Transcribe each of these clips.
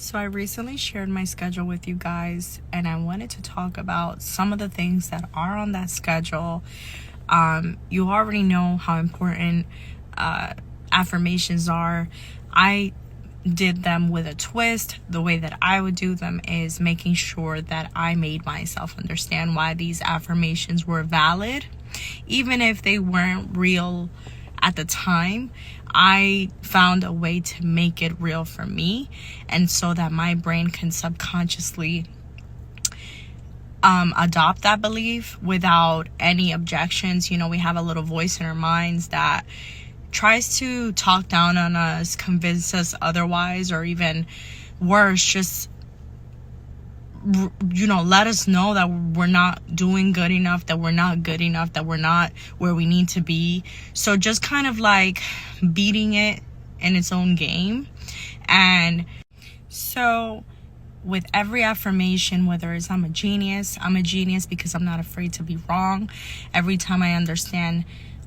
So I recently shared my schedule with you guys, and I wanted to talk about some of the things that are on that schedule. You already know how important affirmations are. I did them with a twist. The way that I would do them is making sure that I made myself understand why these affirmations were valid, even if they weren't real at the time. I found a way to make it real for me, and so that my brain can subconsciously adopt that belief without any objections. You know, we have a little voice in our minds that tries to talk down on us, convince us otherwise, or even worse, just let us know that we're not doing good enough, that we're not good enough, that we're not where we need to be. So just kind of like beating it in its own game. And so with every affirmation, whether it's I'm a genius because I'm not afraid to be wrong. Every time I understand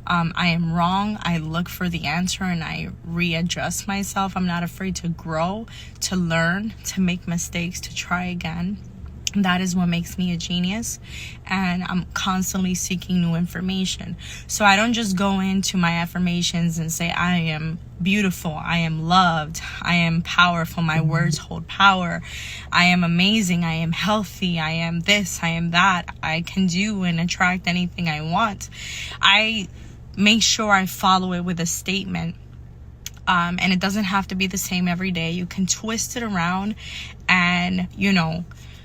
I am wrong, I look for the answer and I readjust myself. I'm not afraid to grow, to learn, to make mistakes, to try again. That is what makes me a genius, and I'm constantly seeking new information. So I don't just go into my affirmations and say I am beautiful, I am loved, I am powerful, my words hold power, I am amazing, I am healthy, I am this, I am that, I can do and attract anything I want. I make sure I follow it with a statement. And it doesn't have to be the same every day. You can twist it around and,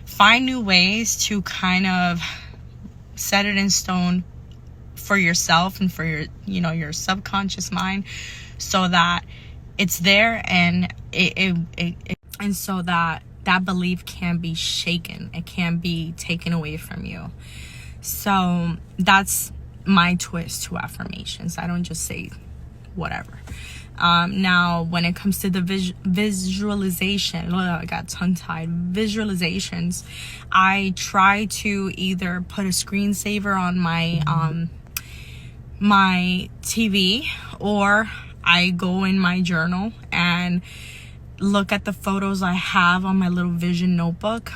find new ways to kind of set it in stone for yourself and for your subconscious mind, so that it's there and and so that belief can be shaken. It can be taken away from you. So that's my twist to affirmations. I don't just say whatever. Now, when it comes to the visualization, I got tongue-tied. Visualizations, I try to either put a screensaver on my TV, or I go in my journal and look at the photos I have on my little vision notebook,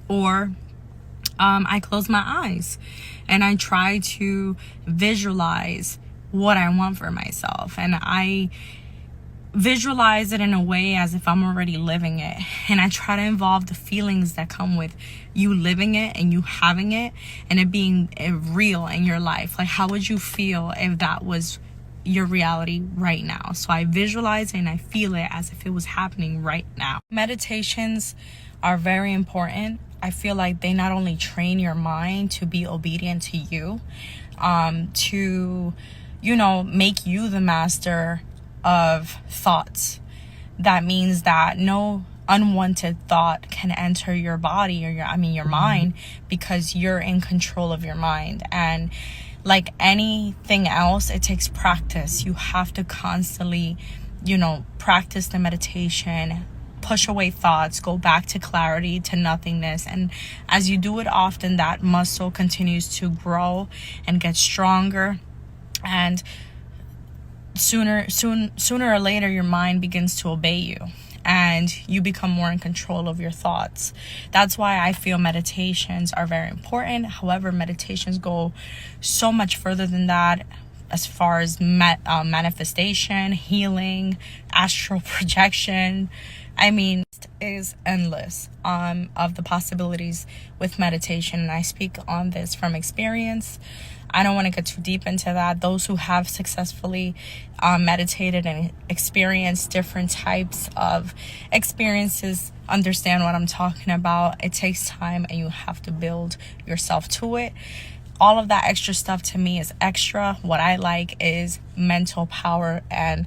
or I close my eyes and I try to visualize what I want for myself, and I visualize it in a way as if I'm already living it, and I try to involve the feelings that come with you living it and you having it and it being real in your life. Like, how would you feel if that was your reality right now? So I visualize it and I feel it as if it was happening right now. Meditations are very important. I feel like they not only train your mind to be obedient to you, to make you the master of thoughts. That means that no unwanted thought can enter your body or your mind, because you're in control of your mind. And like anything else, it takes practice. You have to constantly, practice the meditation, push away thoughts, go back to clarity, to nothingness. And as you do it often, that muscle continues to grow and get stronger. And sooner or later, your mind begins to obey you and you become more in control of your thoughts. That's why I feel meditations are very important. However, meditations go so much further than that, as far as manifestation, healing, astral projection. It is endless of the possibilities with meditation, and I speak on this from experience. I don't want to get too deep into that. Those who have successfully meditated and experienced different types of experiences understand what I'm talking about. It takes time and you have to build yourself to it. All of that extra stuff to me is extra. What I like is mental power and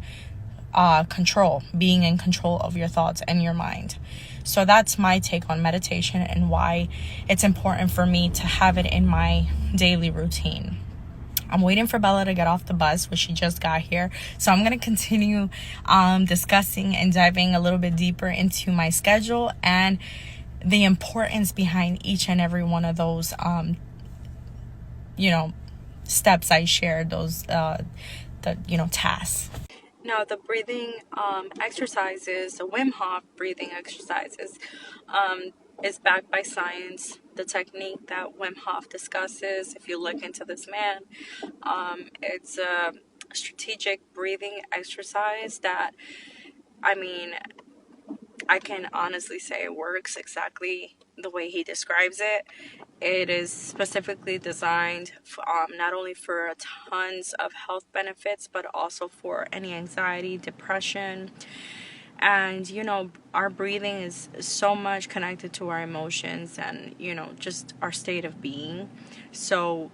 control, being in control of your thoughts and your mind. So that's my take on meditation and why it's important for me to have it in my daily routine. I'm waiting for Bella to get off the bus, which she just got here. So I'm going to continue discussing and diving a little bit deeper into my schedule and the importance behind each and every one of those, steps I shared, those, tasks. Now, the breathing exercises, the Wim Hof breathing exercises, is backed by science. The technique that Wim Hof discusses, if you look into this man, it's a strategic breathing exercise that, I mean, I can honestly say it works exactly the way he describes it. It is specifically designed not only for tons of health benefits, but also for any anxiety, depression. And, our breathing is so much connected to our emotions and, just our state of being. So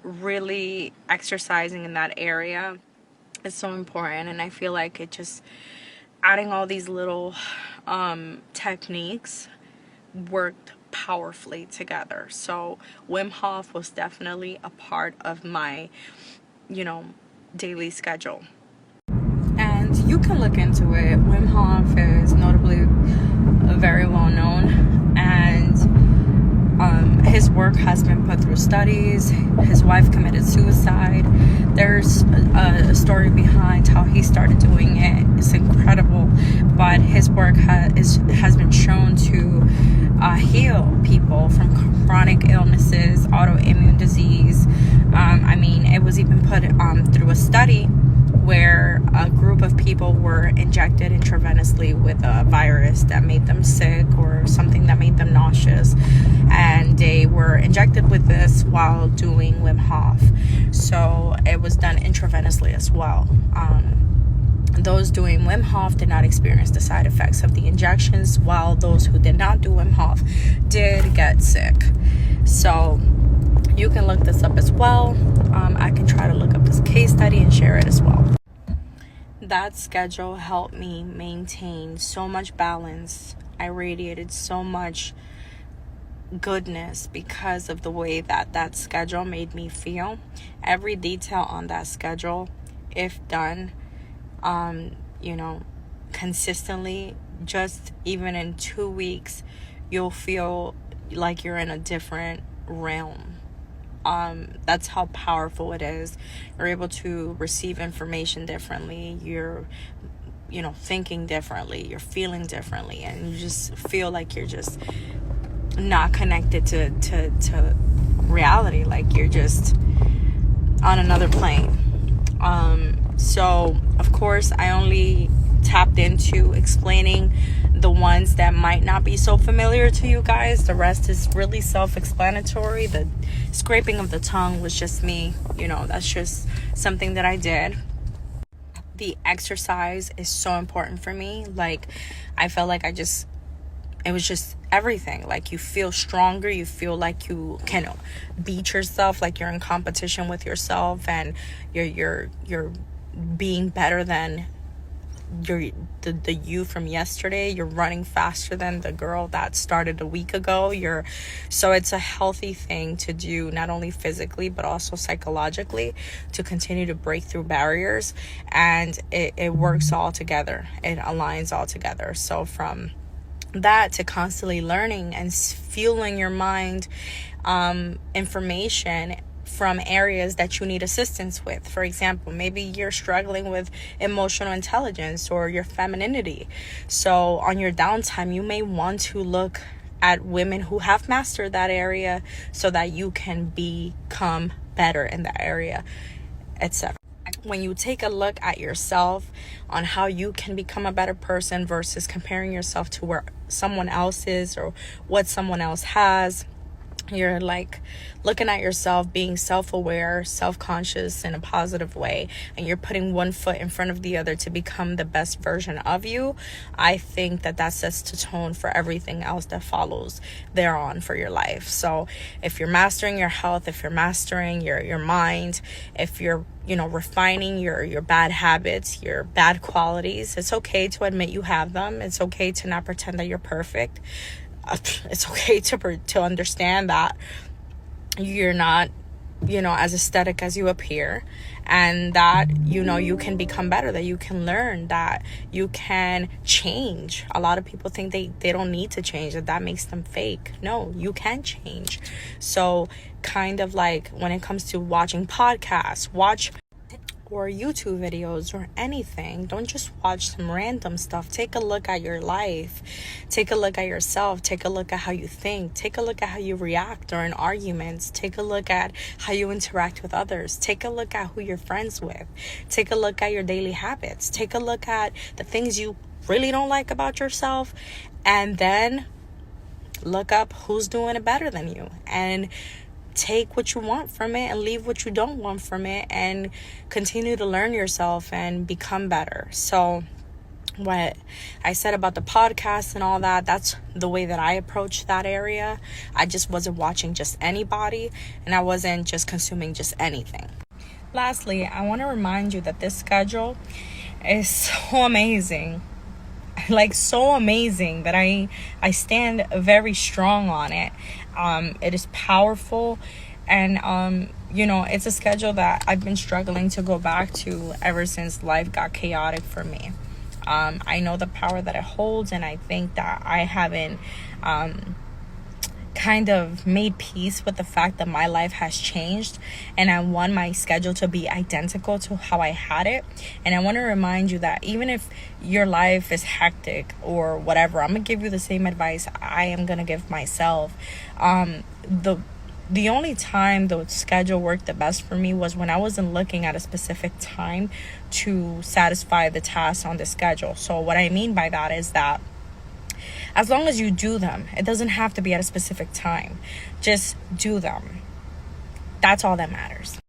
really exercising in that area is so important. And I feel like it just adding all these little techniques worked powerfully together. So Wim Hof was definitely a part of my, daily schedule. And you can look into it. Wim Hof is notably very well known, and his work has been put through studies. His wife committed suicide. There's a story behind how he started doing it. It's incredible, but his work has been shown to heal people from chronic illnesses, autoimmune disease. It was even put through a study where a group of people were injected intravenously with a virus that made them sick or something that made them nauseous, and they were injected with this while doing Wim Hof. So it was done intravenously as well. Those doing Wim Hof did not experience the side effects of the injections, while those who did not do Wim Hof did get sick. So you can look this up as well. I can try to look up this case study and share it as well. That schedule helped me maintain so much balance. I radiated so much goodness because of the way that schedule made me feel. Every detail on that schedule, if done, consistently, just even in 2 weeks, you'll feel like you're in a different realm. That's how powerful it is. You're able to receive information differently. You're, thinking differently. You're feeling differently. And you just feel like you're just not connected to reality. Like you're just on another plane. So, of course, I only tapped into explaining the ones that might not be so familiar to you guys. The rest is really self-explanatory. The scraping of the tongue was just me. That's just something that I did. The exercise is so important for me. Like, I felt like it was just everything. Like, you feel stronger. You feel like you can beat yourself, like you're in competition with yourself, and you're being better than the you from yesterday. You're running faster than the girl that started a week ago. So it's a healthy thing to do, not only physically but also psychologically, to continue to break through barriers, and it works all together. It aligns all together. So from that to constantly learning and fueling your mind information from areas that you need assistance with. For example, maybe you're struggling with emotional intelligence or your femininity. So on your downtime, you may want to look at women who have mastered that area so that you can become better in that area, etc. When you take a look at yourself on how you can become a better person versus comparing yourself to where someone else is or what someone else has, you're like looking at yourself, being self-aware, self-conscious in a positive way, and you're putting one foot in front of the other to become the best version of you. I think that sets the tone for everything else that follows thereon for your life. So if you're mastering your health, if you're mastering your mind, if you're refining your bad habits, your bad qualities, it's okay to admit you have them. It's okay to not pretend that you're perfect. It's okay to understand that you're not, as aesthetic as you appear, and that, you can become better, that you can learn, that you can change. A lot of people think they don't need to change, that makes them fake. No, you can change. So kind of like when it comes to watching podcasts, or YouTube videos or anything. Don't just watch some random stuff. Take a look at your life. Take a look at yourself. Take a look at how you think. Take a look at how you react during arguments. Take a look at how you interact with others. Take a look at who you're friends with. Take a look at your daily habits. Take a look at the things you really don't like about yourself, and then look up who's doing it better than you, and take what you want from it and leave what you don't want from it, and continue to learn yourself and become better. So what I said about the podcast and all that, that's the way that I approach that area. I just wasn't watching just anybody, and I wasn't just consuming just anything. Lastly, I want to remind you that this schedule is so amazing. Like, so amazing that I stand very strong on it. It is powerful, and it's a schedule that I've been struggling to go back to ever since life got chaotic for me. I know the power that it holds, and I think that I haven't kind of made peace with the fact that my life has changed, and I want my schedule to be identical to how I had it. And I want to remind you that even if your life is hectic or whatever, I'm gonna give you the same advice I am gonna give myself. The only time the schedule worked the best for me was when I wasn't looking at a specific time to satisfy the tasks on the schedule. So what I mean by that is that as long as you do them, it doesn't have to be at a specific time. Just do them. That's all that matters.